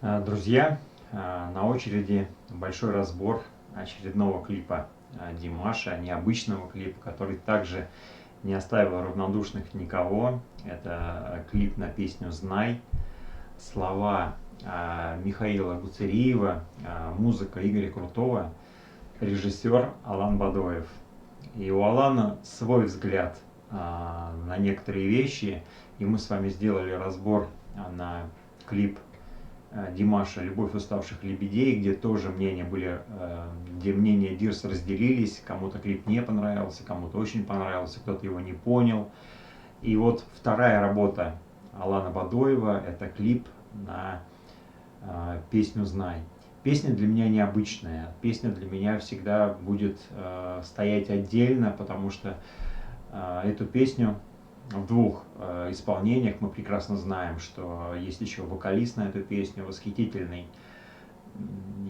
Друзья, на очереди большой разбор очередного клипа Димаша, необычного клипа, который также не оставил равнодушных никого. Это клип на песню «Знай». Слова Михаила Гуцериева, музыка Игоря Крутого, режиссер Алан Бадоев. И у Алана свой взгляд на некоторые вещи, и мы с вами сделали разбор на клип Димаша «Любовь уставших лебедей», где тоже мнения были, где мнения Дирс разделились, кому-то клип не понравился, кому-то очень понравился, кто-то его не понял. И вот вторая работа Алана Бадоева – это клип на песню «Знай». Песня для меня необычная, песня для меня всегда будет стоять отдельно, потому что эту песню в двух исполнениях мы прекрасно знаем, что есть еще вокалист на эту песню, восхитительный.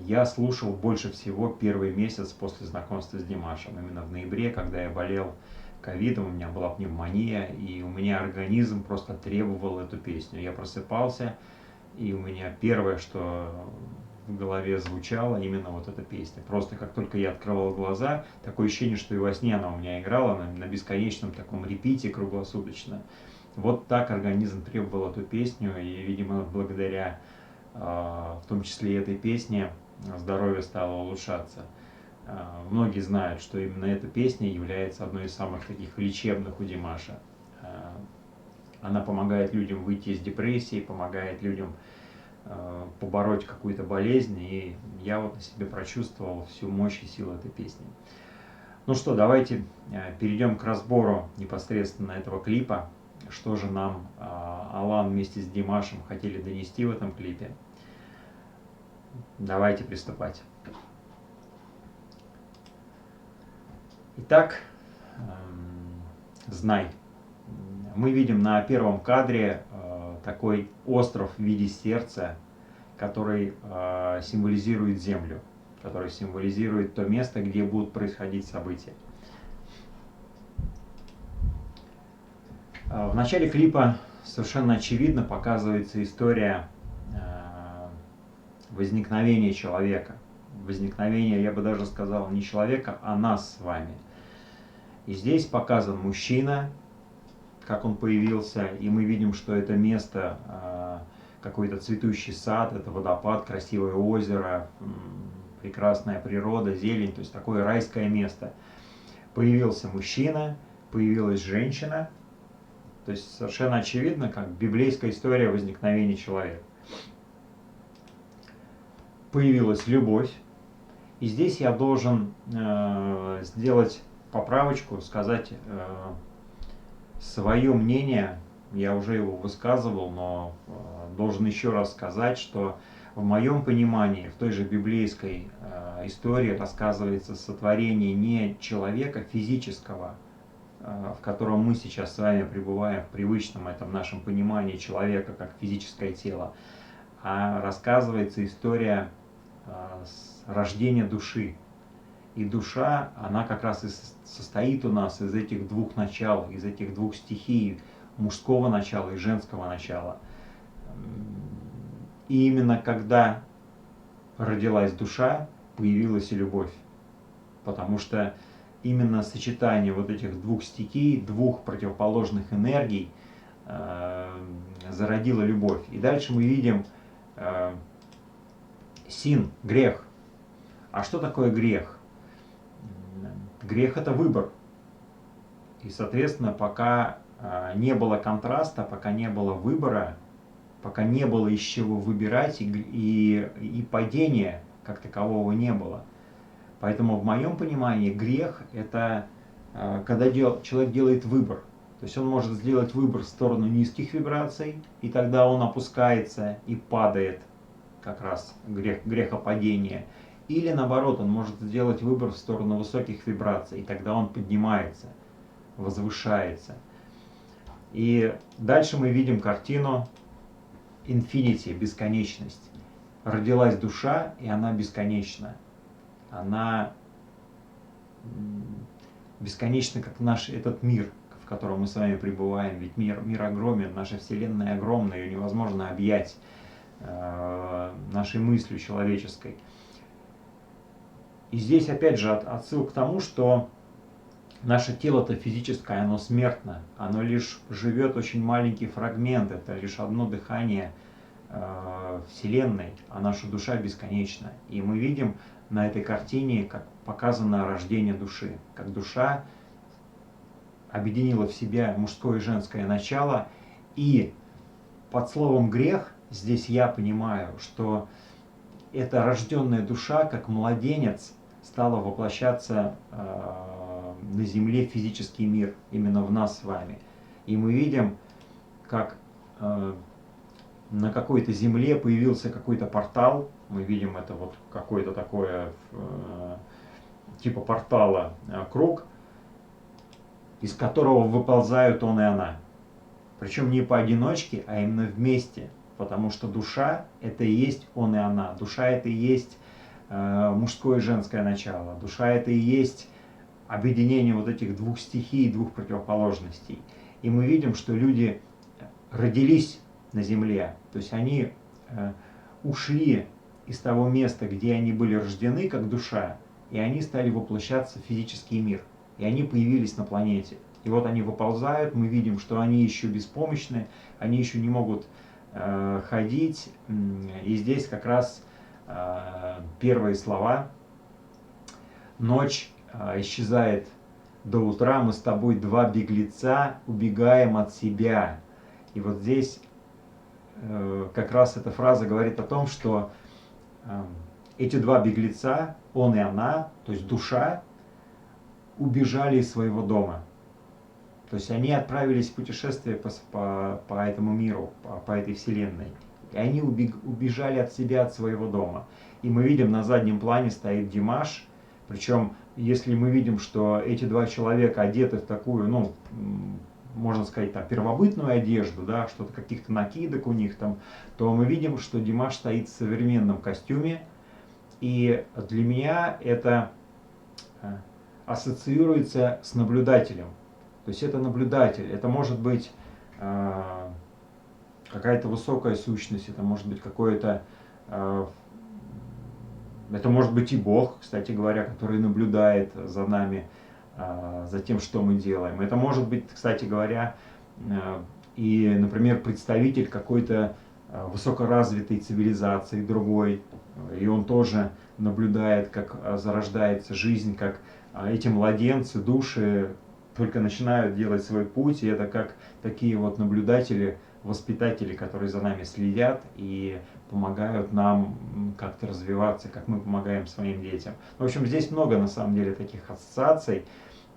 Я слушал больше всего первый месяц после знакомства с Димашем, именно в ноябре, когда я болел ковидом, у меня была пневмония, и у меня организм просто требовал эту песню. Я просыпался, и у меня первое, что в голове звучала именно вот эта песня. Просто как только я открывал глаза, такое ощущение, что и во сне она у меня играла на бесконечном таком репите круглосуточно. Вот так организм требовал эту песню, и, видимо, благодаря в том числе этой песне здоровье стало улучшаться. Многие знают, что именно эта песня является одной из самых таких лечебных у Димаша. Она помогает людям выйти из депрессии, помогает людям побороть какую-то болезнь, и я вот на себе прочувствовал всю мощь и силу этой песни. Ну что, давайте перейдем к разбору непосредственно этого клипа. Что же нам Алан вместе с Димашем хотели донести в этом клипе? Давайте приступать. Итак, «Знай». Мы видим на первом кадре такой остров в виде сердца, который символизирует Землю, который символизирует то место, где будут происходить события. В начале клипа совершенно очевидно показывается история возникновения человека. Возникновение, я бы даже сказал, не человека, а нас с вами. И здесь показан мужчина, как он появился, и мы видим, что это место, какой-то цветущий сад, это водопад, красивое озеро, прекрасная природа, зелень, то есть такое райское место. Появился мужчина, появилась женщина, то есть совершенно очевидно, как библейская история возникновения человека. Появилась любовь, и здесь я должен сделать поправочку, сказать свое мнение, я уже его высказывал, но должен еще раз сказать, что в моем понимании, в той же библейской истории рассказывается сотворение не человека физического, в котором мы сейчас с вами пребываем в привычном этом нашем понимании человека как физическое тело, а рассказывается история рождения души. И душа, она как раз и состоит у нас из этих двух начал, из этих двух стихий, мужского начала и женского начала. И именно когда родилась душа, появилась и любовь. Потому что именно сочетание вот этих двух стихий, двух противоположных энергий зародило любовь. И дальше мы видим син, грех. А что такое грех? Грех – это выбор. И, соответственно, пока не было контраста, пока не было выбора, пока не было из чего выбирать, и падения как такового не было. Поэтому в моем понимании грех – это когда человек делает выбор. То есть он может сделать выбор в сторону низких вибраций, и тогда он опускается и падает, как раз грехопадение. Или наоборот, он может сделать выбор в сторону высоких вибраций, и тогда он поднимается, возвышается. И дальше мы видим картину infinity, бесконечность. Родилась душа, и она бесконечна. Она бесконечна, как наш этот мир, в котором мы с вами пребываем. Ведь мир огромен, наша Вселенная огромна, ее невозможно объять. нашей мыслью человеческой. И здесь опять же отсыл к тому, что наше тело-то физическое, оно смертно, оно лишь живет очень маленький фрагмент, это лишь одно дыхание Вселенной, а наша душа бесконечна. И мы видим на этой картине, как показано рождение души, как душа объединила в себя мужское и женское начало, и под словом грех здесь я понимаю, что эта рожденная душа, как младенец, стала воплощаться на земле в физический мир, именно в нас с вами. И мы видим, как на какой-то земле появился какой-то портал, мы видим это вот какое-то такое типа портала круг, из которого выползают он и она. Причем не поодиночке, а именно вместе, потому что душа это и есть он и она, душа это и есть мужское и женское начало, душа это и есть объединение вот этих двух стихий, двух противоположностей. И мы видим, что люди родились на земле, то есть они ушли из того места, где они были рождены как душа, и они стали воплощаться в физический мир, и они появились на планете. И вот они выползают, мы видим, что они еще беспомощны, они еще не могут ходить, и здесь как раз первые слова: «Ночь исчезает до утра, мы с тобой два беглеца, убегаем от себя». И вот здесь как раз эта фраза говорит о том, что эти два беглеца, он и она, то есть душа, убежали из своего дома. То есть они отправились в путешествие по этому миру, по этой вселенной. И они убежали от себя, от своего дома. И мы видим, на заднем плане стоит Димаш. Причем, если мы видим, что эти два человека одеты в такую, ну, можно сказать, там, первобытную одежду, да, что-то, каких-то накидок у них там, то мы видим, что Димаш стоит в современном костюме. И для меня это ассоциируется с наблюдателем. То есть это наблюдатель, это может быть какая-то высокая сущность, это может быть какое-то, это может быть и Бог, кстати говоря, который наблюдает за нами, за тем, что мы делаем. Это может быть, кстати говоря, и, например, представитель какой-то высокоразвитой цивилизации другой, и он тоже наблюдает, как зарождается жизнь, как эти младенцы, души только начинают делать свой путь, и это как такие вот наблюдатели, воспитатели, которые за нами следят и помогают нам как-то развиваться, как мы помогаем своим детям. В общем, здесь много на самом деле таких ассоциаций,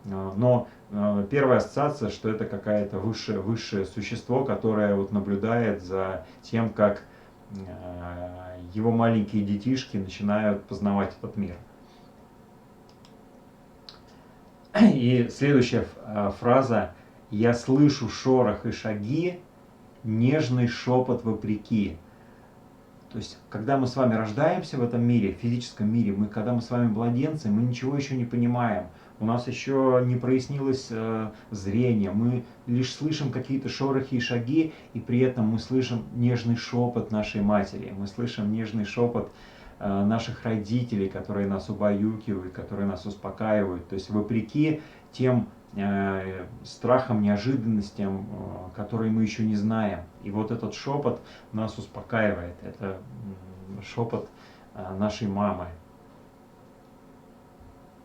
но первая ассоциация, что это какое-то высшее существо, которое вот наблюдает за тем, как его маленькие детишки начинают познавать этот мир. И следующая фраза: «Я слышу шорох и шаги, нежный шепот вопреки». То есть, когда мы с вами рождаемся в этом мире, в физическом мире, когда мы с вами младенцы, мы ничего еще не понимаем. У нас еще не прояснилось зрение, мы лишь слышим какие-то шорохи и шаги, и при этом мы слышим нежный шепот нашей матери, мы слышим нежный шепот наших родителей, которые нас убаюкивают, которые нас успокаивают. То есть вопреки тем страхам, неожиданностям, которые мы еще не знаем. И вот этот шепот нас успокаивает. Это шепот нашей мамы.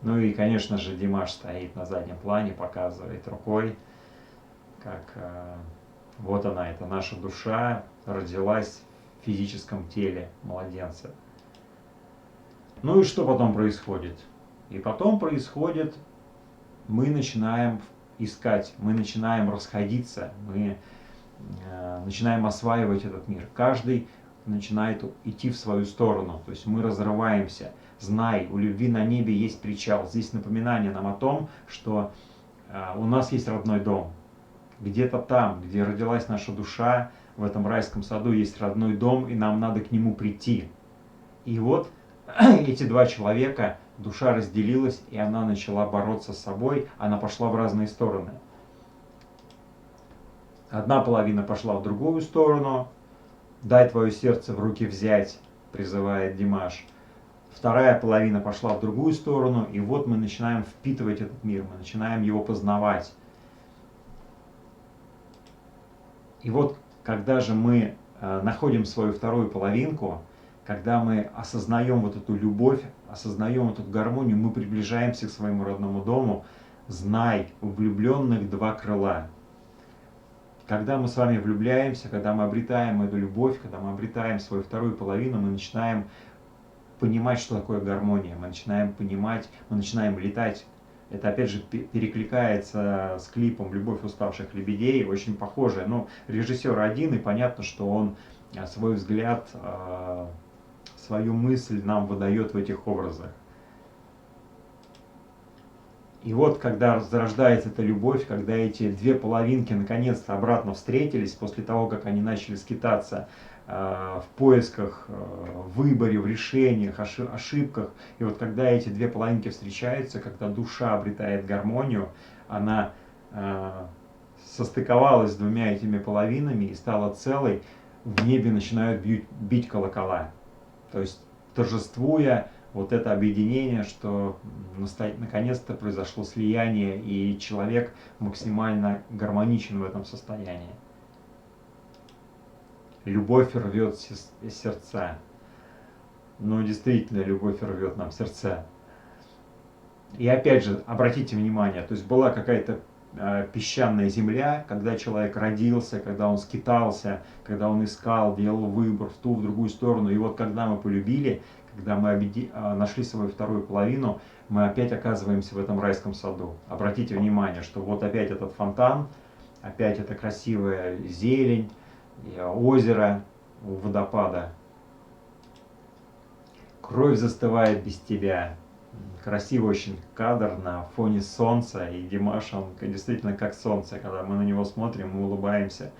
Ну и, конечно же, Димаш стоит на заднем плане, показывает рукой, как вот она, это наша душа, родилась в физическом теле младенца. Ну и что потом происходит? И потом происходит, мы начинаем искать, мы начинаем расходиться, мы начинаем осваивать этот мир. Каждый начинает идти в свою сторону, то есть мы разрываемся. Знай, у любви на небе есть причал. Здесь напоминание нам о том, что у нас есть родной дом. Где-то там, где родилась наша душа, в этом райском саду есть родной дом, и нам надо к нему прийти. И вот эти два человека, душа разделилась, и она начала бороться с собой, она пошла в разные стороны. Одна половина пошла в другую сторону, дай твое сердце в руки взять, призывает Димаш. Вторая половина пошла в другую сторону, и вот мы начинаем впитывать этот мир, мы начинаем его познавать. И вот когда же мы находим свою вторую половинку, когда мы осознаем вот эту любовь, осознаем вот эту гармонию, мы приближаемся к своему родному дому. Знай, у влюбленных два крыла. Когда мы с вами влюбляемся, когда мы обретаем эту любовь, когда мы обретаем свою вторую половину, мы начинаем понимать, что такое гармония, мы начинаем понимать, мы начинаем летать. Это опять же перекликается с клипом «Любовь уставших лебедей», очень похоже. Ну, режиссер один, и понятно, что он свой взгляд, свою мысль нам выдает в этих образах. И вот, когда зарождается эта любовь, когда эти две половинки наконец-то обратно встретились, после того, как они начали скитаться в поисках, в выборе, в решениях, ошибках, и вот когда эти две половинки встречаются, когда душа обретает гармонию, она состыковалась с двумя этими половинами и стала целой, в небе начинают бить колокола. То есть торжествуя вот это объединение, что наконец-то произошло слияние, и человек максимально гармоничен в этом состоянии. Любовь рвет сердца. Ну, действительно, любовь рвет нам сердца. И опять же, обратите внимание, то есть была какая-то песчаная земля, когда человек родился, когда он скитался, когда он искал, делал выбор в ту, в другую сторону. И вот когда мы полюбили, когда мы нашли свою вторую половину, мы опять оказываемся в этом райском саду. Обратите внимание, что вот опять этот фонтан, опять эта красивая зелень, озеро у водопада. Кровь застывает без тебя. Красивый очень кадр на фоне солнца, и Димаш, он действительно как солнце, когда мы на него смотрим, мы улыбаемся,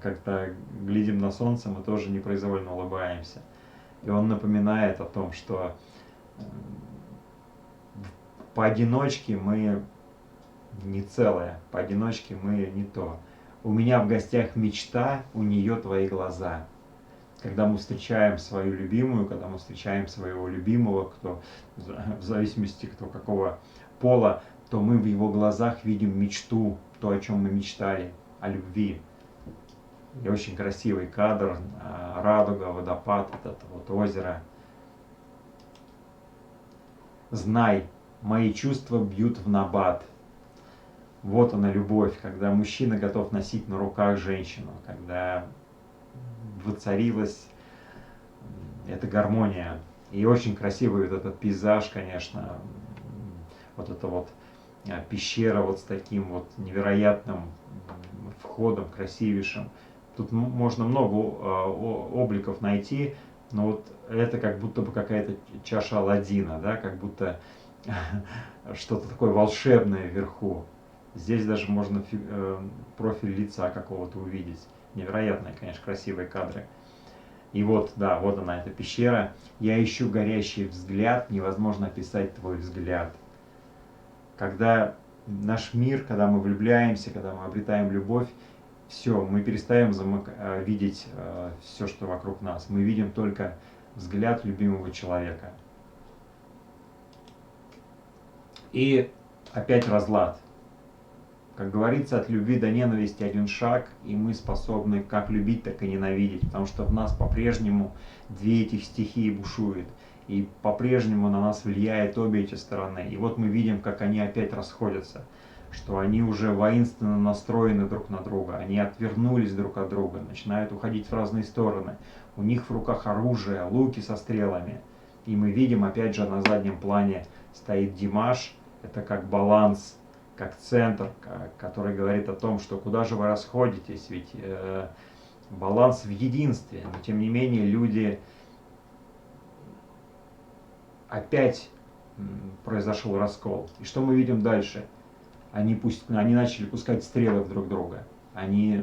как-то глядим на солнце, мы тоже непроизвольно улыбаемся. И он напоминает о том, что поодиночке мы не целое, поодиночке мы не то. У меня в гостях мечта, у нее твои глаза. Когда мы встречаем свою любимую, когда мы встречаем своего любимого, кто, в зависимости кто какого пола, то мы в его глазах видим мечту, то, о чем мы мечтали, о любви. И очень красивый кадр, радуга, водопад, вот это вот озеро. Знай, мои чувства бьют в набат. Вот она любовь, когда мужчина готов носить на руках женщину, когда воцарилась эта гармония. И очень красивый вот этот пейзаж, конечно, вот эта вот пещера вот с таким вот невероятным входом, красивейшим. Тут можно много обликов найти, но вот это как будто бы какая-то чаша Аладдина, да, как будто что-то такое волшебное вверху. Здесь даже можно профиль лица какого-то увидеть. Невероятные, конечно, красивые кадры. И вот, да, вот она, эта пещера. Я ищу горящий взгляд, невозможно описать твой взгляд. Когда наш мир, когда мы влюбляемся, когда мы обретаем любовь, все, мы перестаем видеть все, что вокруг нас. Мы видим только взгляд любимого человека. И опять разлад. Как говорится, от любви до ненависти один шаг, и мы способны как любить, так и ненавидеть, потому что в нас по-прежнему две этих стихии бушуют, и по-прежнему на нас влияет обе эти стороны. И вот мы видим, как они опять расходятся, что они уже воинственно настроены друг на друга, они отвернулись друг от друга, начинают уходить в разные стороны. У них в руках оружие, луки со стрелами. И мы видим, опять же, на заднем плане стоит Димаш, это как баланс, как центр, который говорит о том, что куда же вы расходитесь, ведь баланс в единстве, но тем не менее люди опять произошел раскол. И что мы видим дальше? Они начали пускать стрелы в друг друга, они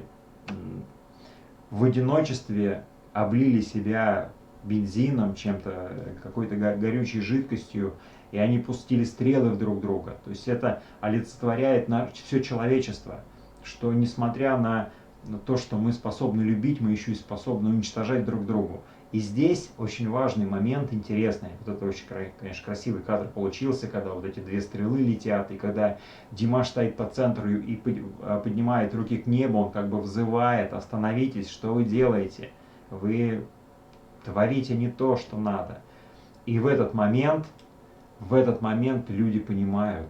в одиночестве облили себя бензином, чем-то, какой-то горючей жидкостью, и они пустили стрелы в друг друга. То есть это олицетворяет все человечество, что несмотря на то, что мы способны любить, мы еще и способны уничтожать друг другу. И здесь очень важный момент, интересный. Вот это очень, конечно, красивый кадр получился, когда вот эти две стрелы летят, и когда Димаш стоит по центру и поднимает руки к небу, он как бы взывает: остановитесь, что вы делаете? Вы творите не то, что надо. И в этот момент люди понимают,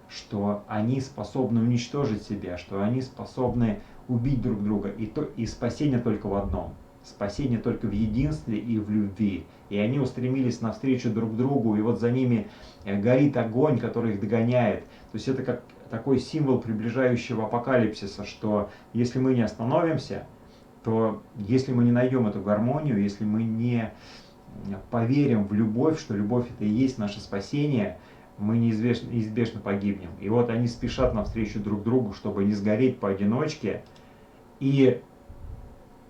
что они способны уничтожить себя, что они способны убить друг друга. И спасение только в одном. Спасение только в единстве и в любви. И они устремились навстречу друг другу, и вот за ними горит огонь, который их догоняет. То есть это как такой символ приближающего апокалипсиса, что если мы не остановимся, то если мы не найдем эту гармонию, если мы не поверим в любовь, что любовь это и есть наше спасение, мы неизбежно погибнем. И вот они спешат навстречу друг другу, чтобы не сгореть поодиночке, и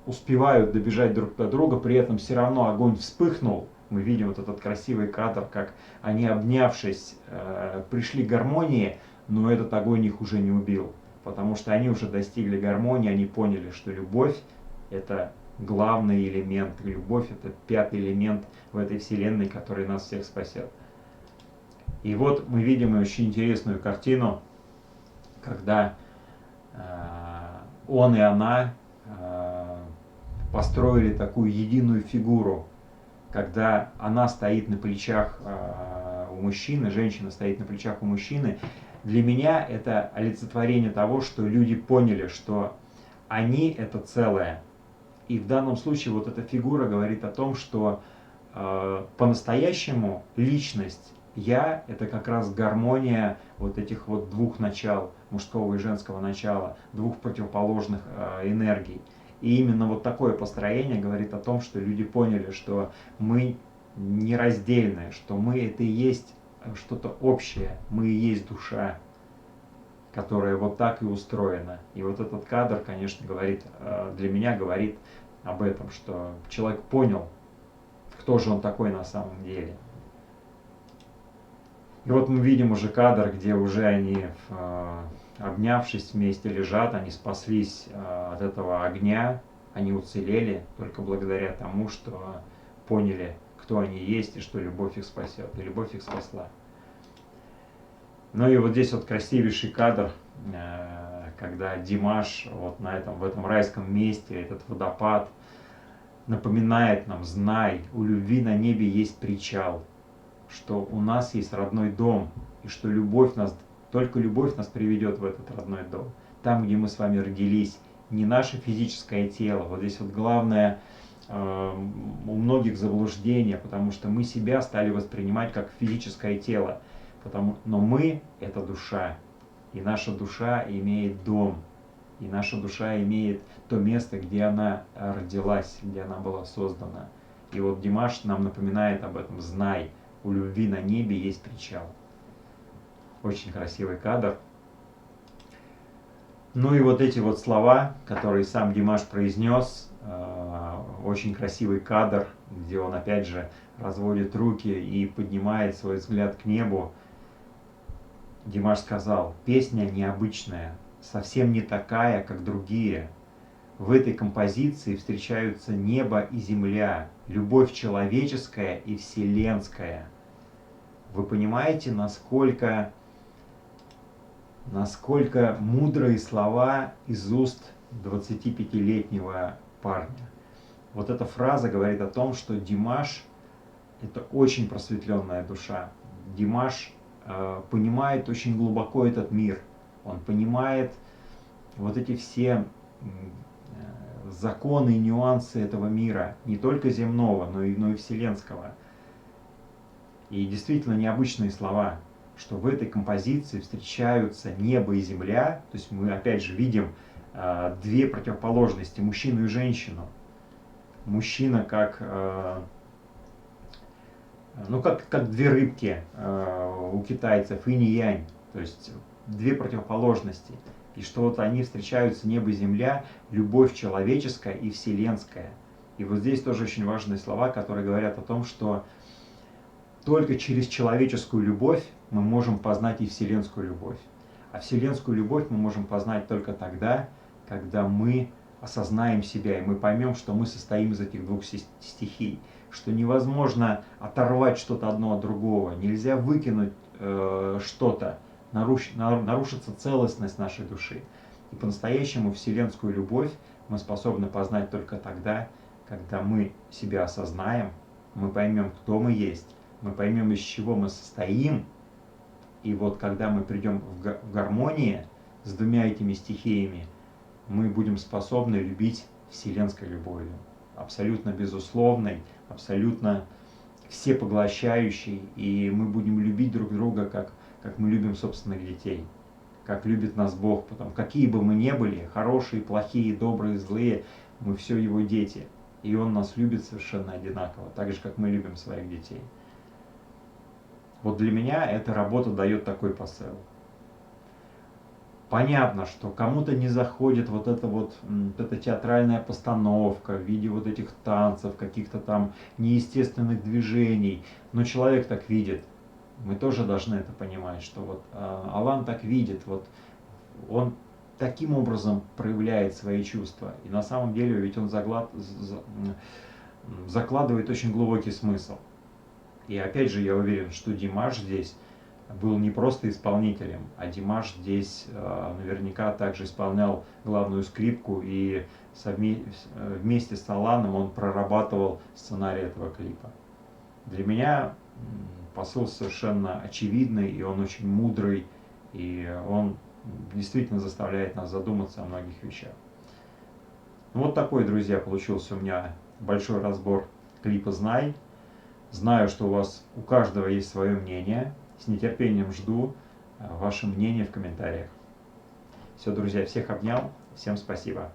успевают добежать друг до друга, при этом все равно огонь вспыхнул. Мы видим вот этот красивый кадр, как они, обнявшись, пришли к гармонии, но этот огонь их уже не убил, потому что они уже достигли гармонии, они поняли, что любовь – это главный элемент, любовь – это пятый элемент в этой вселенной, который нас всех спасет. И вот мы видим очень интересную картину, когда он и она построили такую единую фигуру, когда она стоит на плечах у мужчины, женщина стоит на плечах у мужчины. Для меня это олицетворение того, что люди поняли, что они это целое. И в данном случае вот эта фигура говорит о том, что по-настоящему личность, я, это как раз гармония вот этих вот двух начал, мужского и женского начала, двух противоположных энергий. И именно вот такое построение говорит о том, что люди поняли, что мы нераздельны, что мы это и есть что-то общее, мы и есть душа, которая вот так и устроена. И вот этот кадр, конечно, говорит, для меня говорит об этом, что человек понял, кто же он такой на самом деле. И вот мы видим уже кадр, где уже они, обнявшись вместе, лежат, они спаслись от этого огня, они уцелели только благодаря тому, что поняли, кто они есть, и что любовь их спасет, и любовь их спасла. Ну и вот здесь вот красивейший кадр, когда Димаш вот в этом райском месте, этот водопад, напоминает нам: знай, у любви на небе есть причал, что у нас есть родной дом, и что только любовь нас приведет в этот родной дом. Там, где мы с вами родились, не наше физическое тело. Вот здесь вот главное у многих заблуждение, потому что мы себя стали воспринимать как физическое тело. Но мы – это душа, и наша душа имеет дом, и наша душа имеет то место, где она родилась, где она была создана. И вот Димаш нам напоминает об этом: знай, у любви на небе есть причал. Очень красивый кадр. Ну и вот эти вот слова, которые сам Димаш произнес, очень красивый кадр, где он опять же разводит руки и поднимает свой взгляд к небу. Димаш сказал: песня необычная, совсем не такая, как другие. В этой композиции встречаются небо и земля, любовь человеческая и вселенская. Вы понимаете, насколько мудрые слова из уст 25-летнего парня. Вот эта фраза говорит о том, что Димаш – это очень просветленная душа. Димаш понимает очень глубоко этот мир. Он понимает вот эти все законы и нюансы этого мира, не только земного, но и вселенского. И действительно необычные слова, что в этой композиции встречаются небо и земля. То есть мы опять же видим две противоположности, мужчину и женщину. Мужчина как две рыбки у китайцев, инь и янь, то есть две противоположности. И что вот они встречаются, небо и земля, любовь человеческая и вселенская. И вот здесь тоже очень важные слова, которые говорят о том, что только через человеческую любовь мы можем познать и вселенскую любовь. А вселенскую любовь мы можем познать только тогда, когда мы осознаем себя, и мы поймем, что мы состоим из этих двух стихий, что невозможно оторвать что-то одно от другого, нельзя выкинуть что-то, нарушится целостность нашей души. И по-настоящему вселенскую любовь мы способны познать только тогда, когда мы себя осознаем, мы поймем, кто мы есть, мы поймем, из чего мы состоим, и вот когда мы придем в гармонии с двумя этими стихиями, мы будем способны любить вселенской любовью, абсолютно безусловной, абсолютно всепоглощающей, и мы будем любить друг друга, как мы любим собственных детей, как любит нас Бог. Потом, какие бы мы ни были, хорошие, плохие, добрые, злые, мы все Его дети, и Он нас любит совершенно одинаково, так же, как мы любим своих детей. Вот для меня эта работа дает такой посыл. Понятно, что кому-то не заходит вот эта театральная постановка в виде вот этих танцев, каких-то там неестественных движений, но человек так видит. Мы тоже должны это понимать, что вот Алан так видит, вот он таким образом проявляет свои чувства. И на самом деле ведь он закладывает очень глубокий смысл. И опять же я уверен, что Димаш здесь был не просто исполнителем, а Димаш здесь наверняка также исполнял главную скрипку, и вместе с Аланом он прорабатывал сценарий этого клипа. Для меня посыл совершенно очевидный, и он очень мудрый, и он действительно заставляет нас задуматься о многих вещах. Вот такой, друзья, получился у меня большой разбор клипа «Знай». Знаю, что у каждого есть свое мнение. С нетерпением жду ваше мнение в комментариях. Все, друзья, всех обнял. Всем спасибо.